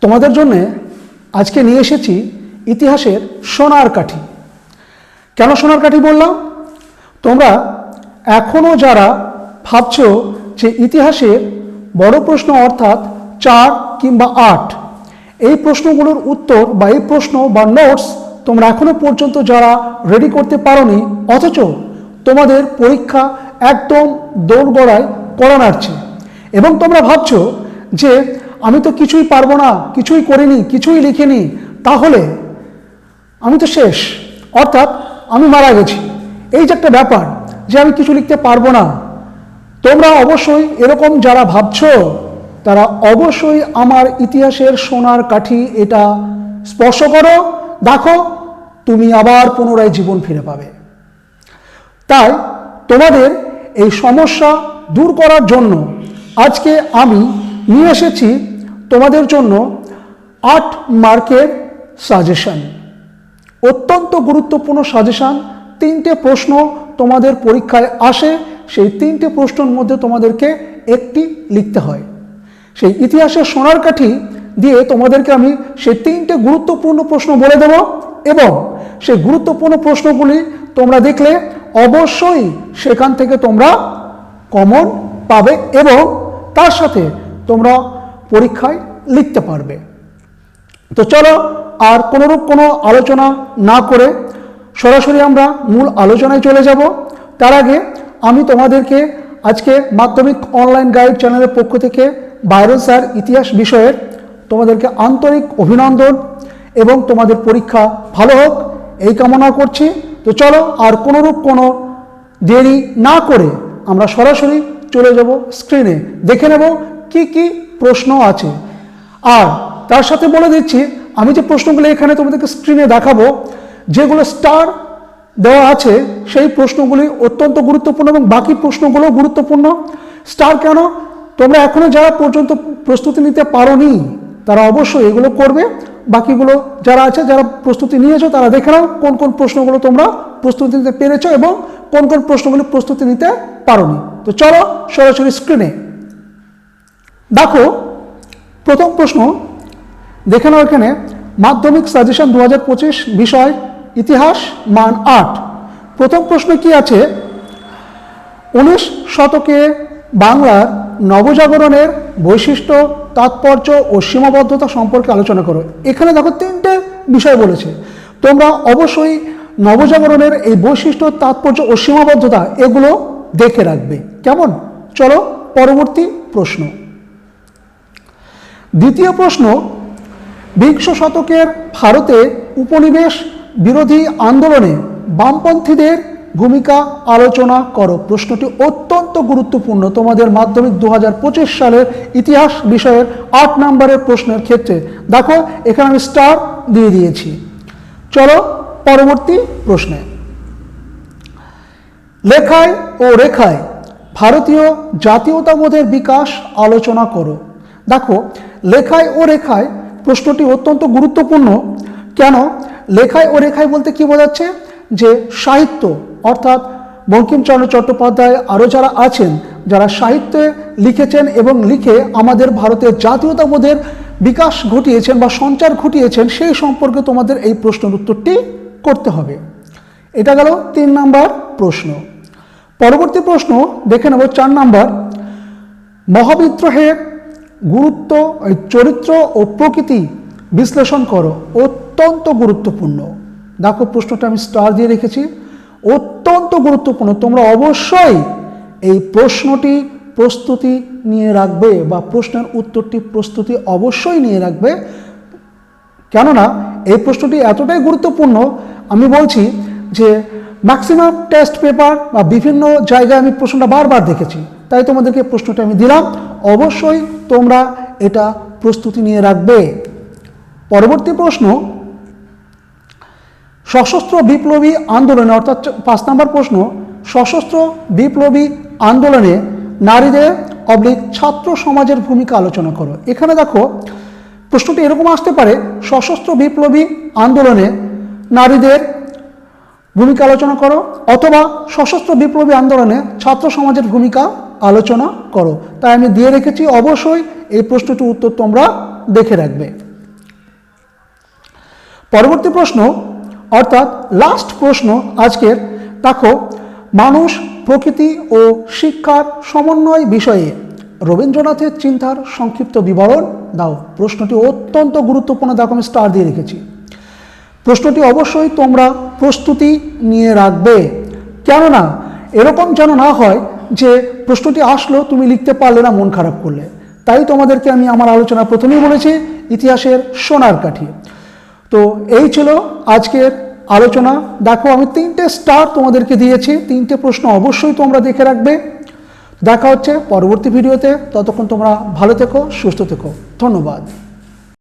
তোমাদের জন্য আজকে নিয়ে এসেছি ইতিহাসের সোনার কাঠি। কেন সোনার কাঠি বললাম? তোমরা এখনো যারা ভাবছো যে ইতিহাসের বড় প্রশ্ন অর্থাৎ 4 কিংবা 8 এই প্রশ্নগুলোর উত্তর বা এই প্রশ্ন বা নোটস তোমরা এখনো পর্যন্ত যারা রেডি করতে পারোনি, অথচ তোমাদের পরীক্ষা একদম দোরগোড়ায় কড়া নাড়ছে এবং তোমরা ভাবছো যে আমি তো কিছুই পারবো না, কিছুই করিনি, কিছুই লিখিনি, তাহলে আমি তো শেষ, অর্থাৎ আমি মারা গেছি। এই যে একটা ব্যাপার যে আমি কিছু লিখতে পারবো না, তোমরা অবশ্যই এরকম যারা ভাবছো তারা অবশ্যই আমার ইতিহাসের সোনার কাঠি এটা স্পর্শ করো, দেখো তুমি আবার পুনরায় জীবন ফিরে পাবে। তাই তোমাদের এই সমস্যা দূর করার জন্য আজকে আমি নিয়ে এসেছি তোমাদের জন্য 8 মার্কের সাজেশন, অত্যন্ত গুরুত্বপূর্ণ সাজেশন। 3টে প্রশ্ন তোমাদের পরীক্ষায় আসে, সেই 3টে প্রশ্নের মধ্যে তোমাদেরকে একটি লিখতে হয়। সেই ইতিহাসের সোনার কাঠি দিয়ে তোমাদেরকে আমি সেই 3টে গুরুত্বপূর্ণ প্রশ্ন বলে দেব এবং সেই গুরুত্বপূর্ণ প্রশ্নগুলি তোমরা দেখলে অবশ্যই সেখান থেকে তোমরা কমন পাবে এবং তার সাথে তোমরা পরীক্ষায় লিখতে পারবে। তো চলো আর কোনোরূপ কোনো আলোচনা না করে সরাসরি আমরা মূল আলোচনায় চলে যাব। তার আগে আমি তোমাদেরকে আজকে মাধ্যমিক অনলাইন গাইড চ্যানেলের পক্ষ থেকে বাইরন স্যার ইতিহাস বিষয়ের তোমাদেরকে আন্তরিক অভিনন্দন এবং তোমাদের পরীক্ষা ভালো হোক এই কামনা করছি। তো চলো আর কোনোরূপ কোনো দেরি না করে আমরা সরাসরি চলে যাব স্ক্রিনে, দেখে নেব কি কি প্রশ্ন আছে। আর তার সাথে বলে দিচ্ছি, আমি যে প্রশ্নগুলো এখানে তোমাদেরকে স্ক্রিনে দেখাবো, যেগুলো স্টার দেওয়া আছে সেই প্রশ্নগুলি অত্যন্ত গুরুত্বপূর্ণ এবং বাকি প্রশ্নগুলো গুরুত্বপূর্ণ। স্টার কেন? তোমরা এখনো যারা পর্যন্ত প্রস্তুতি নিতে পারোনি তারা অবশ্যই এগুলো করবে। বাকিগুলো যারা আছে, যারা প্রস্তুতি নিয়েছো, তারা দেখে নাও কোন কোন প্রশ্নগুলো তোমরা প্রস্তুতি নিতে পেরেছো এবং কোন কোন প্রশ্নগুলো প্রস্তুতি নিতে পারোনি। তো চলো সরাসরি স্ক্রিনে দেখো। প্রথম প্রশ্ন দেখে নাও এখানে, মাধ্যমিক সাজেশন 2025 বিষয় ইতিহাস মান 8। প্রথম প্রশ্ন কি আছে? 19 শতকে বাংলার নবজাগরণের বৈশিষ্ট্য, তাৎপর্য ও সীমাবদ্ধতা সম্পর্কে আলোচনা করো। এখানে দেখো 3টে বিষয় বলেছে, তোমরা অবশ্যই নবজাগরণের এই বৈশিষ্ট্য, তাৎপর্য ও সীমাবদ্ধতা এগুলো দেখে রাখবে। কেমন? চলো পরবর্তী প্রশ্ন। দ্বিতীয় প্রশ্ন, বিংশ শতকের ভারতে উপনিবেশ বিরোধী আন্দোলনে বামপন্থীদের ভূমিকা আলোচনা করো। প্রশ্নটি অত্যন্ত গুরুত্বপূর্ণ তোমাদের মাধ্যমিক 2025 সালের ইতিহাস বিষয়ের 8 নম্বরের প্রশ্নের ক্ষেত্রে। দেখো এখানে আমি স্টার দিয়ে দিয়েছি। চলো পরবর্তী প্রশ্নে। লেখায় ও রেখায় ভারতীয় জাতীয়তাবোধের বিকাশ আলোচনা করো। দেখো লেখায় ও রেখায় প্রশ্নটি অত্যন্ত গুরুত্বপূর্ণ। কেন? লেখায় ও রেখায় বলতে কি বোঝাচ্ছে? যে সাহিত্য, অর্থাৎ বঙ্কিমচন্দ্র চট্টোপাধ্যায় আরও যারা আছেন, যারা সাহিত্যে লিখেছেন এবং লিখে আমাদের ভারতের জাতীয়তাবোধের বিকাশ ঘটিয়েছেন বা সঞ্চার ঘটিয়েছেন, সেই সম্পর্কে তোমাদের এই প্রশ্নের উত্তরটি করতে হবে। এটা গেল 3 নম্বর প্রশ্ন। পরবর্তী প্রশ্ন দেখে নেব 4 নম্বর। মহাবিদ্রোহের গুরুত্ব, চরিত্র ও প্রকৃতি বিশ্লেষণ করো। অত্যন্ত গুরুত্বপূর্ণ। দেখো প্রশ্নটা আমি স্টার দিয়ে রেখেছি, অত্যন্ত গুরুত্বপূর্ণ। তোমরা অবশ্যই এই প্রশ্নটি প্রস্তুতি নিয়ে রাখবে বা প্রশ্নের উত্তরটি প্রস্তুতি অবশ্যই নিয়ে রাখবে। কেননা এই প্রশ্নটি এতটাই গুরুত্বপূর্ণ, আমি বলছি যে ম্যাক্সিমাম টেস্ট পেপার বা বিভিন্ন জায়গায় আমি প্রশ্নটা বারবার দেখেছি, তাই তোমাদেরকে প্রশ্নটা আমি দিলাম। অবশ্যই তোমরা এটা প্রস্তুতি নিয়ে রাখবে। পরবর্তী প্রশ্ন, সশস্ত্র বিপ্লবী আন্দোলনে, অর্থাৎ 5 নম্বর প্রশ্ন, সশস্ত্র বিপ্লবী আন্দোলনে নারীদের ছাত্র সমাজের ভূমিকা আলোচনা করো। এখানে দেখো প্রশ্নটি এরকম আসতে পারে, সশস্ত্র বিপ্লবী আন্দোলনে নারীদের ভূমিকা আলোচনা করো, অথবা সশস্ত্র বিপ্লবী আন্দোলনে ছাত্র সমাজের ভূমিকা আলোচনা করো। তাই আমি দিয়ে রেখেছি, অবশ্যই এই প্রশ্নটির উত্তর তোমরা দেখে রাখবে। পরবর্তী প্রশ্ন অর্থাৎ লাস্ট প্রশ্ন আজকের, দেখো, মানুষ, প্রকৃতি ও শিক্ষার সমন্বয় বিষয়ে রবীন্দ্রনাথের চিন্তার সংক্ষিপ্ত বিবরণ দাও। প্রশ্নটি অত্যন্ত গুরুত্বপূর্ণ, দেখো আমি স্টার দিয়ে রেখেছি। প্রশ্নটি অবশ্যই তোমরা প্রস্তুতি নিয়ে রাখবে, কেননা এরকম যেন না হয় যে প্রশ্নটি আসলো তুমি লিখতে পারলে না, মন খারাপ করলে। তাই তোমাদেরকে আমি আমার আলোচনা প্রথমেই বলেছি ইতিহাসের সোনার কাঠি। তো এই ছিল আজকের আলোচনা। দেখো আমি 3টে স্টার তোমাদেরকে দিয়েছি, 3টে প্রশ্ন অবশ্যই তোমরা দেখে রাখবে। দেখা হচ্ছে পরবর্তী ভিডিওতে, ততক্ষণ তোমরা ভালো থেকো, সুস্থ থেকো, ধন্যবাদ।